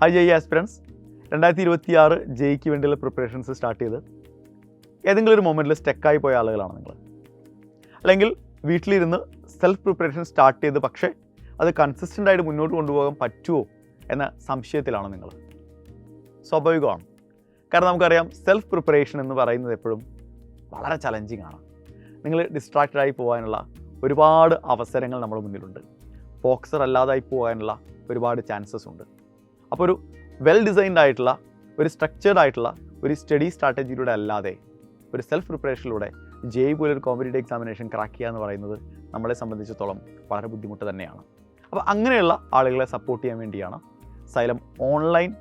Hi JEE aspirants. 2026 ജെഇക്ക് വേണ്ടിയുള്ള preparations start ചെയ്ത് ഏതെങ്കിലും ഒരു മൊമെൻറ്റിൽ സ്റ്റക്കായി പോയ ആളുകളാണ് നിങ്ങൾ. അല്ലെങ്കിൽ വീട്ടിലിരുന്ന് സെൽഫ് പ്രിപ്പറേഷൻ സ്റ്റാർട്ട് ചെയ്ത് പക്ഷേ അത് കൺസിസ്റ്റൻ്റ് ആയിട്ട് മുന്നോട്ട് കൊണ്ടുപോകാൻ പറ്റുമോ എന്ന സംശയത്തിലാണ് നിങ്ങൾ. സ്വാഭാവികമാണ്. കാരണം നമുക്കറിയാം സെൽഫ് പ്രിപ്പറേഷൻ എന്ന് പറയുന്നത് എപ്പോഴും വളരെ ചലഞ്ചിങ് ആണ്. നിങ്ങൾ ഡിസ്ട്രാക്റ്റഡായി പോകാനുള്ള ഒരുപാട് അവസരങ്ങൾ നമ്മുടെ മുന്നിലുണ്ട്. ഫോക്കസർ അല്ലാതായി പോകാനുള്ള ഒരുപാട് ചാൻസസ് ഉണ്ട്. അപ്പോൾ ഒരു വെൽ ഡിസൈൻഡ് ആയിട്ടുള്ള ഒരു സ്ട്രക്ചേർഡ് ആയിട്ടുള്ള ഒരു സ്റ്റഡി സ്ട്രാറ്റജിയിലൂടെ അല്ലാതെ ഒരു സെൽഫ് പ്രിപ്പറേഷനിലൂടെ ജെഇ പോലൊരു കോമ്പറ്റേറ്റീവ് എക്സാമിനേഷൻ ക്രാക്ക് ചെയ്യുക എന്ന് പറയുന്നത് നമ്മളെ സംബന്ധിച്ചിടത്തോളം വളരെ ബുദ്ധിമുട്ട് തന്നെയാണ്. അപ്പോൾ അങ്ങനെയുള്ള ആളുകളെ സപ്പോർട്ട് ചെയ്യാൻ വേണ്ടിയാണ് സൈലം ഓൺലൈൻ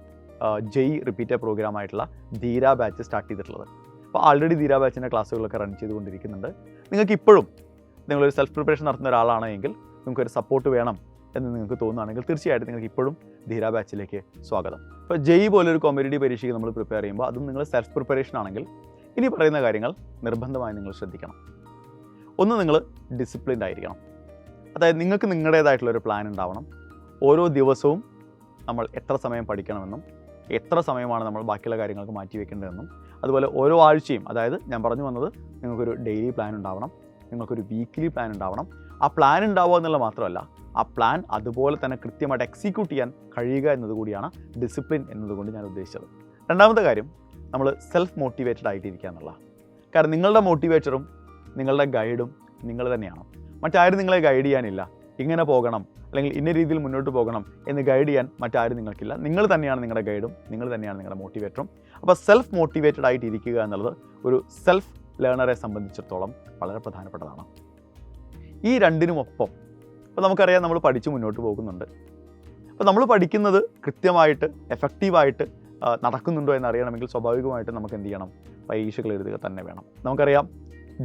ജെഇ റിപ്പീറ്റർ പ്രോഗ്രാമായിട്ടുള്ള ധീര ബാച്ച് സ്റ്റാർട്ട് ചെയ്തിട്ടുള്ളത്. അപ്പോൾ ആൾറെഡി ധീര ബാച്ചിൻ്റെ ക്ലാസ്സുകളൊക്കെ റൺ ചെയ്തുകൊണ്ടിരിക്കുന്നുണ്ട്. നിങ്ങൾക്ക് ഇപ്പോഴും നിങ്ങളൊരു സെൽഫ് പ്രിപ്പറേഷൻ നടത്തുന്ന ഒരാളാണെങ്കിൽ നിങ്ങൾക്കൊരു സപ്പോർട്ട് വേണം എന്ന് നിങ്ങൾക്ക് തോന്നുകയാണെങ്കിൽ തീർച്ചയായിട്ടും നിങ്ങൾക്ക് ഇപ്പോഴും ധീര ബാച്ചിലേക്ക് സ്വാഗതം. ഇപ്പോൾ ജെഇ പോലൊരു കോമ്പറ്റേറ്റീവ് പരീക്ഷയ്ക്ക് നമ്മൾ പ്രിപ്പയർ ചെയ്യുമ്പോൾ അതും നിങ്ങൾ സെൽഫ് പ്രിപ്പറേഷൻ ആണെങ്കിൽ ഇനി പറയുന്ന കാര്യങ്ങൾ നിർബന്ധമായി നിങ്ങൾ ശ്രദ്ധിക്കണം. ഒന്ന്, നിങ്ങൾ ഡിസിപ്ലിൻഡ് ആയിരിക്കണം. അതായത് നിങ്ങൾക്ക് നിങ്ങളുടേതായിട്ടുള്ളൊരു പ്ലാൻ ഉണ്ടാവണം. ഓരോ ദിവസവും നമ്മൾ എത്ര സമയം പഠിക്കണമെന്നും എത്ര സമയമാണ് നമ്മൾ ബാക്കിയുള്ള കാര്യങ്ങൾക്ക് മാറ്റി വെക്കേണ്ടതെന്നും അതുപോലെ ഓരോ ആഴ്ചയും, അതായത് ഞാൻ പറഞ്ഞു വന്നത് നിങ്ങൾക്കൊരു ഡെയിലി പ്ലാൻ ഉണ്ടാവണം, നിങ്ങൾക്കൊരു വീക്ക്ലി പ്ലാൻ ഉണ്ടാവണം. ആ പ്ലാൻ ഉണ്ടാവുക എന്നുള്ള മാത്രമല്ല, ആ പ്ലാൻ അതുപോലെ തന്നെ കൃത്യമായിട്ട് എക്സിക്യൂട്ട് ചെയ്യാൻ കഴിയുക എന്നതുകൂടിയാണ് ഡിസിപ്ലിൻ എന്നതുകൊണ്ട് ഞാൻ ഉദ്ദേശിച്ചത്. രണ്ടാമത്തെ കാര്യം, നമ്മൾ സെൽഫ് മോട്ടിവേറ്റഡ് ആയിട്ടിരിക്കുക എന്നുള്ള. കാരണം നിങ്ങളുടെ മോട്ടിവേറ്ററും നിങ്ങളുടെ ഗൈഡും നിങ്ങൾ തന്നെയാണ്. മറ്റാരും നിങ്ങളെ ഗൈഡ് ചെയ്യാനില്ല. ഇങ്ങനെ പോകണം അല്ലെങ്കിൽ ഇന്ന രീതിയിൽ മുന്നോട്ട് പോകണം എന്ന് ഗൈഡ് ചെയ്യാൻ മറ്റാരും നിങ്ങൾക്കില്ല. നിങ്ങൾ തന്നെയാണ് നിങ്ങളുടെ ഗൈഡും, നിങ്ങൾ തന്നെയാണ് നിങ്ങളുടെ മോട്ടിവേറ്ററും. അപ്പോൾ സെൽഫ് മോട്ടിവേറ്റഡ് ആയിട്ടിരിക്കുക എന്നുള്ളത് ഒരു സെൽഫ് ലേണറെ സംബന്ധിച്ചിടത്തോളം വളരെ പ്രധാനപ്പെട്ടതാണ്. ഈ രണ്ടിനുമൊപ്പം അപ്പോൾ നമുക്കറിയാം നമ്മൾ പഠിച്ച് മുന്നോട്ട് പോകുന്നുണ്ട്. അപ്പോൾ നമ്മൾ പഠിക്കുന്നത് കൃത്യമായിട്ട് എഫക്റ്റീവായിട്ട് നടക്കുന്നുണ്ടോ എന്നറിയണമെങ്കിൽ സ്വാഭാവികമായിട്ട് നമുക്ക് എന്ത് ചെയ്യണം? പരീക്ഷകൾ എഴുതുക തന്നെ വേണം. നമുക്കറിയാം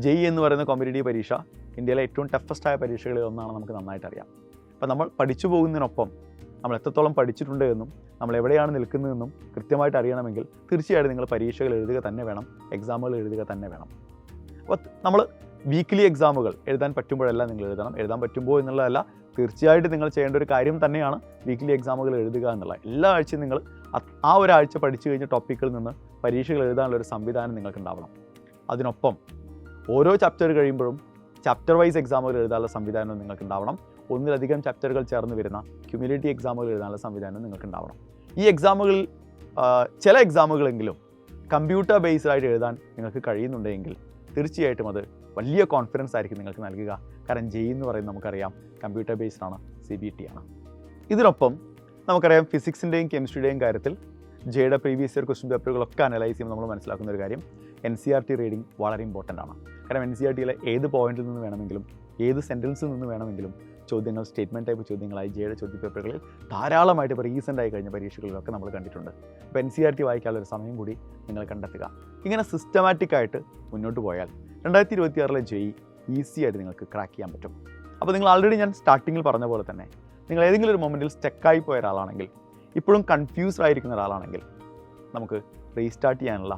ജെഇ എന്ന് പറയുന്ന കോമ്പറ്റേറ്റീവ് പരീക്ഷ ഇന്ത്യയിലെ ഏറ്റവും ടഫസ്റ്റായ പരീക്ഷകളിൽ ഒന്നാണ്, നമുക്ക് നന്നായിട്ട് അറിയാം. അപ്പോൾ നമ്മൾ പഠിച്ചു പോകുന്നതിനൊപ്പം നമ്മൾ എത്രത്തോളം പഠിച്ചിട്ടുണ്ട് എന്നും നമ്മൾ എവിടെയാണ് നിൽക്കുന്നതെന്നും കൃത്യമായിട്ട് അറിയണമെങ്കിൽ തീർച്ചയായിട്ടും നിങ്ങൾ പരീക്ഷകൾ എഴുതുക തന്നെ വേണം, എക്സാമുകൾ എഴുതുക തന്നെ വേണം. അപ്പോൾ നമ്മൾ വീക്ക്ലി എക്സാമുകൾ എഴുതാൻ പറ്റുമ്പോഴെല്ലാം നിങ്ങൾ എഴുതണം. എഴുതാൻ പറ്റുമ്പോൾ എന്നുള്ളതല്ല, തീർച്ചയായിട്ടും നിങ്ങൾ ചെയ്യേണ്ട ഒരു കാര്യം തന്നെയാണ് വീക്ക്ലി എക്സാമുകൾ എഴുതുക എന്നുള്ളത്. എല്ലാ ആഴ്ചയും നിങ്ങൾ ആ ഒരാഴ്ച പഠിച്ചു കഴിഞ്ഞ ടോപ്പിക്കിൽ നിന്ന് പരീക്ഷകൾ എഴുതാനുള്ള ഒരു സംവിധാനം നിങ്ങൾക്കുണ്ടാവണം. അതിനൊപ്പം ഓരോ ചാപ്റ്റർ കഴിയുമ്പോഴും ചാപ്റ്റർ വൈസ് എക്സാമുകൾ എഴുതാനുള്ള സംവിധാനം നിങ്ങൾക്കുണ്ടാവണം. ഒന്നിലധികം ചാപ്റ്ററുകൾ ചേർന്ന് വരുന്ന ക്യുമുലേറ്റീവ് എക്സാമുകൾ എഴുതാനുള്ള സംവിധാനം നിങ്ങൾക്കുണ്ടാവണം. ഈ എക്സാമുകളിൽ ചില എക്സാമുകളെങ്കിലും കമ്പ്യൂട്ടർ ബേസ്ഡ് ആയിട്ട് എഴുതാൻ നിങ്ങൾക്ക് കഴിയുന്നുണ്ടെങ്കിൽ തീർച്ചയായിട്ടും അത് വലിയ കോൺഫിഡൻസ് ആയിരിക്കും നിങ്ങൾക്ക് നൽകുക. കാരണം ജെഇ എന്ന് പറയുന്നത് നമുക്കറിയാം കമ്പ്യൂട്ടർ ബേസ്ഡ് ആണ്, CBT ആണ്. ഇതിനൊപ്പം നമുക്കറിയാം ഫിസിക്സിൻ്റെയും കെമിസ്ട്രിയുടെയും കാര്യത്തിൽ ജെയുടെ പ്രീവിയസ് ഇയർ ക്വസ്റ്റ്യൻ പേപ്പറുകളൊക്കെ അനലൈസ് ചെയ്യുമ്പോൾ നമ്മൾ മനസ്സിലാക്കുന്ന ഒരു കാര്യം, NCERT റീഡിംഗ് വളരെ ഇമ്പോർട്ടൻ്റ് ആണ്. കാരണം NCERTയിലെ ഏത് പോയിന്റിൽ നിന്ന് വേണമെങ്കിലും ഏത് സെൻറ്റൻസിൽ നിന്ന് വേണമെങ്കിലും ചോദ്യങ്ങൾ സ്റ്റേറ്റ്മെൻറ്റ് ടൈപ്പ് ചോദ്യങ്ങളായി ജെയുടെ ചോദ്യപേപ്പറുകളിൽ ധാരാളമായിട്ട് ഇപ്പോൾ റീസെൻ്റ് ആയി കഴിഞ്ഞ പരീക്ഷകളിലൊക്കെ നമ്മൾ കണ്ടിട്ടുണ്ട്. അപ്പോൾ NCERT വായിക്കാനുള്ള ഒരു സമയം കൂടി നിങ്ങൾ കണ്ടെത്തുക. ഇങ്ങനെ സിസ്റ്റമാറ്റിക് ആയിട്ട് മുന്നോട്ട് പോയാൽ 2026 ജെഇ ഈസി ആയിട്ട് നിങ്ങൾക്ക് ക്രാക്ക് ചെയ്യാൻ പറ്റും. അപ്പോൾ നിങ്ങൾ ആൾറെഡി ഞാൻ സ്റ്റാർട്ടിങ്ങിൽ പറഞ്ഞ പോലെ തന്നെ നിങ്ങൾ ഏതെങ്കിലും ഒരു മൊമെൻറ്റിൽ സ്റ്റക്കായി പോയ ഒരാളാണെങ്കിൽ, ഇപ്പോഴും കൺഫ്യൂസ്ഡ് ആയിരിക്കുന്ന ഒരാളാണെങ്കിൽ നമുക്ക് റീസ്റ്റാർട്ട് ചെയ്യാനുള്ള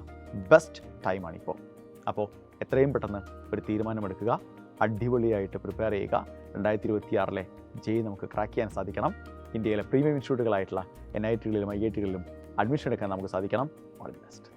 ബെസ്റ്റ് ടൈമാണിപ്പോൾ. അപ്പോൾ എത്രയും പെട്ടെന്ന് ഒരു തീരുമാനമെടുക്കുക, അടിപൊളിയായിട്ട് പ്രിപ്പയർ ചെയ്യുക. 2026 ജെഇ നമുക്ക് ക്രാക്ക് ചെയ്യാൻ സാധിക്കണം. ഇന്ത്യയിലെ പ്രീമിയം ഇൻസ്റ്റിറ്റ്യൂട്ടുകളായിട്ടുള്ള NITകളിലും IITകളിലും അഡ്മിഷൻ എടുക്കാൻ നമുക്ക് സാധിക്കണം. All the best.